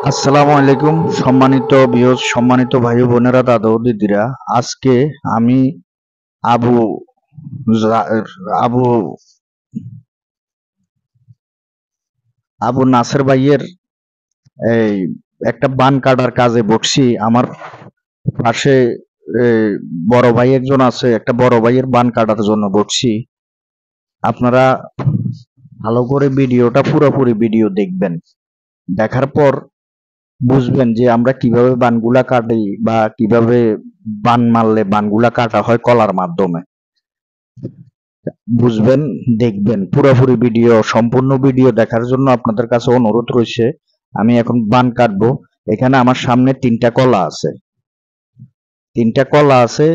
আসসালামু আলাইকুম সম্মানিত ভিউয়ার্স, সম্মানিত ভাই ও বোনেরা, দাদা ও দিদিরা। আজকে আমি আবু জা- আবু আবু নাসের ভাইয়ের এই একটা বান কাটার কাজে বসছি। আমার পাশে এই, বড় ভাই একজন আছে, একটা বড় ভাইয়ের বান কাটার জন্য বসছি। আপনারা ভালো করে ভিডিওটা, পুরোপুরি ভিডিও দেখবেন। দেখার পর বুঝবেন যে আমরা কিভাবে বানগুলা কাটি বা কিভাবে বান মারলে বানগুলা কাটা হয় কলার মাধ্যমে। বুঝবেন, দেখবেন পুরোপুরি ভিডিও, সম্পূর্ণ ভিডিও দেখার জন্য আপনাদের কাছে অনুরোধ রয়েছে। আমি এখন বান কাটবো। এখানে আমার সামনে তিনটা কলা আছে।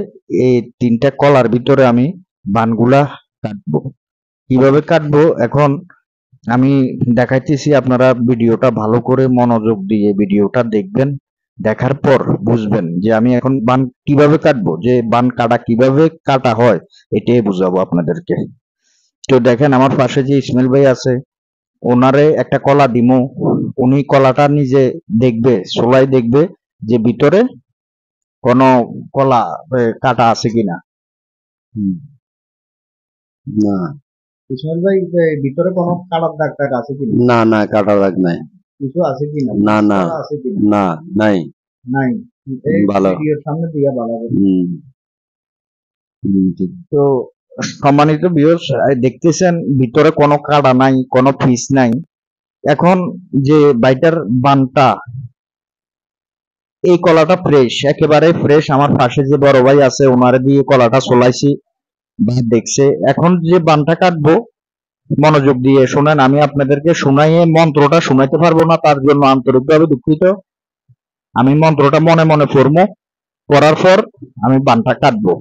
এই তিনটা কলার ভিতরে আমি বানগুলা কাটবো। কিভাবে কাটবো এখন আমি দেখাইতেছি। আপনারা ভিডিওটা ভালো করে মনোযোগ দিয়ে ভিডিওটা দেখবেন। দেখার পর বুঝবেন যে আমি এখন বান কিভাবে কাটবো, যে বান কাটা কিভাবে কাটা হয় এটাই বুঝাবো আপনাদেরকে। তো দেখেন, আমার পাশে যে ইসমাইল ভাই আছে, ওনারে একটা কলা দিমু। উনি কলাটা নিজে দেখবে, সোলাই দেখবে যে ভিতরে কোনো কলা কাটা আছে কিনা। হুম, না ইসমাইল ভাই, ভিতরে কোনো কাটার দাগ টাগ আছে কিনা, না না কাটা দাগ নাই। কিছু আছে কিনা, না না কলা আছে কিনা? না নাই। নাই। এই ভালো। ভিডিওর সামনে দিয়ে ভালো করে। হুম, ঠিক। তো সম্মানিত ভিউয়ার্স, দেখতেছেন ভিতরে কোনো কাটা নাই, কোনো পিস নাই। এখন যে বাইটার বানটা, এই কলাটা ফ্রেশ, একেবারে ফ্রেশ। আমার পাশে যে বড় ভাই আছে, ওনারে দিয়ে কলাটা চলাইছি, ভাই দেখছে। এখন যে বানটা কাটবো, মনোযোগ দিয়ে শোনেন। আমি আপনাদেরকে শোনাইয়ে মন্ত্রটা শোনাইতে পারবো না, তার জন্য আন্তরিকভাবে দুঃখিত। আমি মন্ত্রটা মনে মনে পড়বো, পড়ার পর আমি বানটা কাটবো।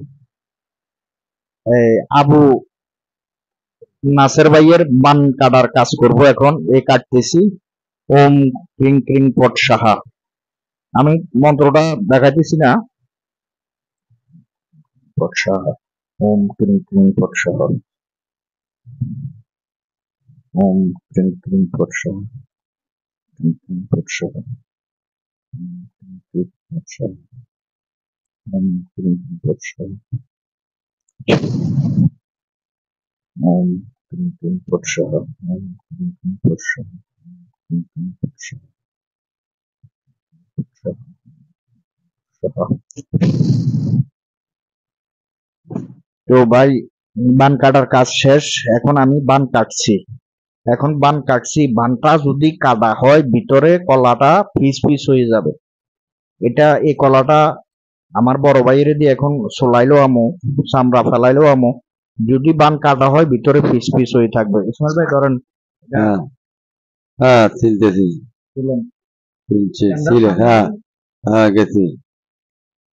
আবু নাসের ভাইয়ের বান কাটার কাজ করব এখন। এই কাটতেছি। ওম ক্রিং ক্রিং পট সাহা। আমি মন্ত্রটা দেখাইতেছি না। পট সাহা। ওম ক্রিং ক্রিং পট সাহা। ওম ক্রিং ক্রিং পট সাহা। ক্রিং ক্রিং পট সাহা। ওম ক্রিং ক্রিং পট সাহা। ওম ক্রিং ক্রিং পট সাহা। ওম ক্রিং ক্রিং পট সাহা। ওম ক্রিং ক্রিং পট সাহা। ক্রিং ক্রিং পট সাহা। সাহা। তো ভাই, বান কাটার কাজ শেষ। এখন আমি বান কাটছি। বানটা যদি কাটা হয়, ভিতরে কলাটা পিস পিস হয়ে যাবে। এই কলাটা আমার বড় ভাইয়ের দিয়ে এখন সোলাইলো আমো, চামড়া ফেলাইলো আমো। যদি বান কাটা হয়, ভিতরে পিস পিস হয়ে থাকবে। ইসমাইল ভাই ধরেন, এটা হ্যাঁ হ্যাঁ চিনতেছি। তুলেন। চিনছি ক্যামেরা ছিল। সামনে হ্যাঁ তুলেন। হ্যাঁ গেছি।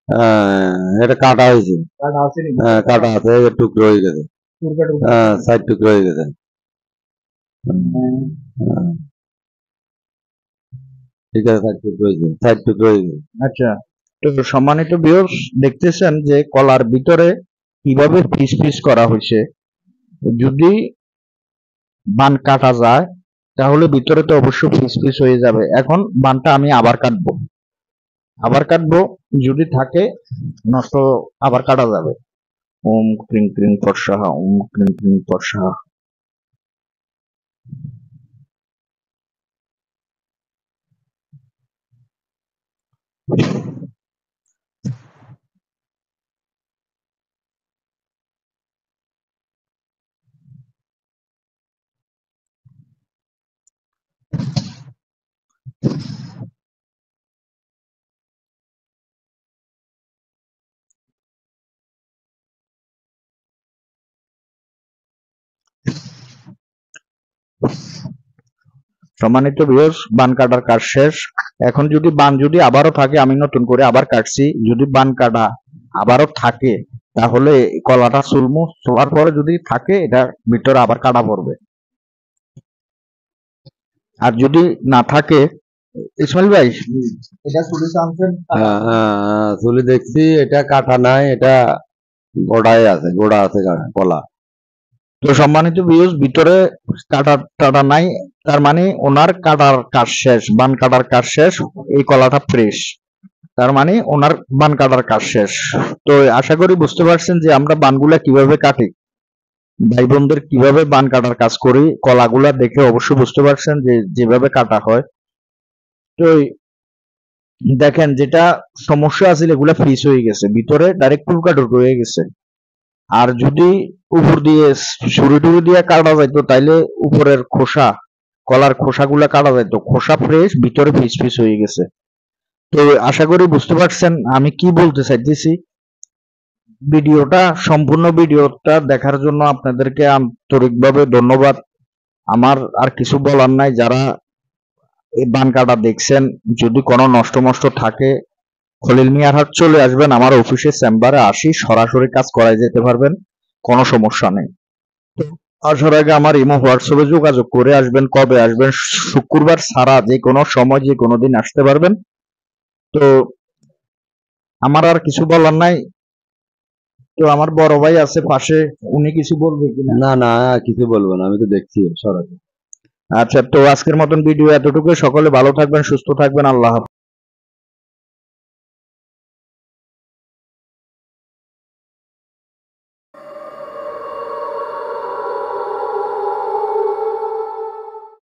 হ্যাঁ এটা কাটা হয়েছে। কাটা আছে নি হ্যাঁ ভিতরে, কাটা কাটা আছে, এই টুকরো হয়ে গেছে। টুরকা টুরকা আছে হ্যাঁ নি? সাইড টুকরো হয়ে গেছে। হ্যাঁ, ঠিক আছে, সাইড টুকরো হয়েছে, সাইড টুকরো হয়ে গেছে। আচ্ছা। তো সম্মানিত ভিউয়ার্স, দেখতেছেন যে কলার ভিতরে কিভাবে পিস পিস করা হয়েছে। যদি বান কাটা যায়, তাহলে ভিতরে তো অবশ্যই পিস পিস হয়ে যাবে। এখন বানটা আমি আবার কাটবো। যদি থাকে নষ্ট, আবার কাটা যাবে। ওম ক্রিং ক্রিং ফর্সাহা। ওম ক্রিং ক্রিং ফর্সাহা। সম্মানিত ভিউয়ার্স, বান কাটার কাজ শেষ। এখন যদি আবারও থাকে, আমি নতুন করে আবার কাটছি। যদি বান কাটা আবারও থাকে, তাহলে কলাটা চুলমু, চলার পরে যদি থাকে, এটা ভিতরে আবার কাটা পড়বে। আর যদি না থাকে, ইসমাইল ভাই, এটা চুলি আনছেন? হ্যাঁ হ্যাঁ চুলি দেখছি, এটা কাটা নাই, এটা গোড়া আছে কলা। তো সম্মানিত ভিউজ, ভিতরে কাটা টাটা নাই, তার মানে ওনার কাটার কাজ শেষ, বান কাটার কাজ শেষ। এই কলাটা ফ্রেশ, তার মানে ওনার বান কাটার কাজ শেষ। তো আশা করি বুঝতে পারছেন যে আমরা বানগুলা কিভাবে কাটি, ভাই বোনদের কিভাবে বান কাটার কাজ করি। কলাগুলা দেখে অবশ্যই বুঝতে পারছেন যে যেভাবে কাটা হয়। তো দেখেন, যেটা সমস্যা আছে এগুলা ফ্রিজ হয়ে গেছে, ভিতরে ডাইরেক্ট টুলকা টুলকা হয়ে গেছে। আর যদি উপর দিয়ে ছুরি টুরি দিয়ে কাটা যাইতো তাইলে উপরের খোসা, কলার খোসাগুলা কাটা যাইতো, খোসা ফ্রেশ, ভিতরে পিস পিস হয়ে গেছে। তো আশা করি বুঝতে পারছেন আমি কি বলতে চাইতেছি। ভিডিওটা, সম্পূর্ণ ভিডিওটা দেখার জন্য আপনাদেরকে আন্তরিকভাবে ধন্যবাদ। আমার আর কিছু বলার নাই। যারা এই বান কাটা দেখছেন, যদি কোনো নষ্ট মষ্ট থাকে, খলিল মিয়ার হাট চলে আসবেন, আমার অফিসের চেম্বারে আসি, সরাসরি কাজ করাই যেতে পারবেন, কোনো সমস্যা নেই। তো আসার আগে আমার ইমো হোয়াটসঅ্যাপে যোগাযোগ করে আসবেন। কবে আসবেন? শুক্রবার ছাড়া যে কোনো সময়, যে কোনো দিন আসতে পারবেন। তো আমার আর কিছু বলার নাই। তো আমার বড় ভাই আছে পাশে, উনি কিছু বলবে কিনা? না না, কিছু বলবো না, আমি তো দেখছি সরাসরি। আচ্ছা, তো আজকের মতন ভিডিও এতটুকু। সকলে ভালো থাকবেন, সুস্থ থাকবেন, আল্লাহ হাফেজ।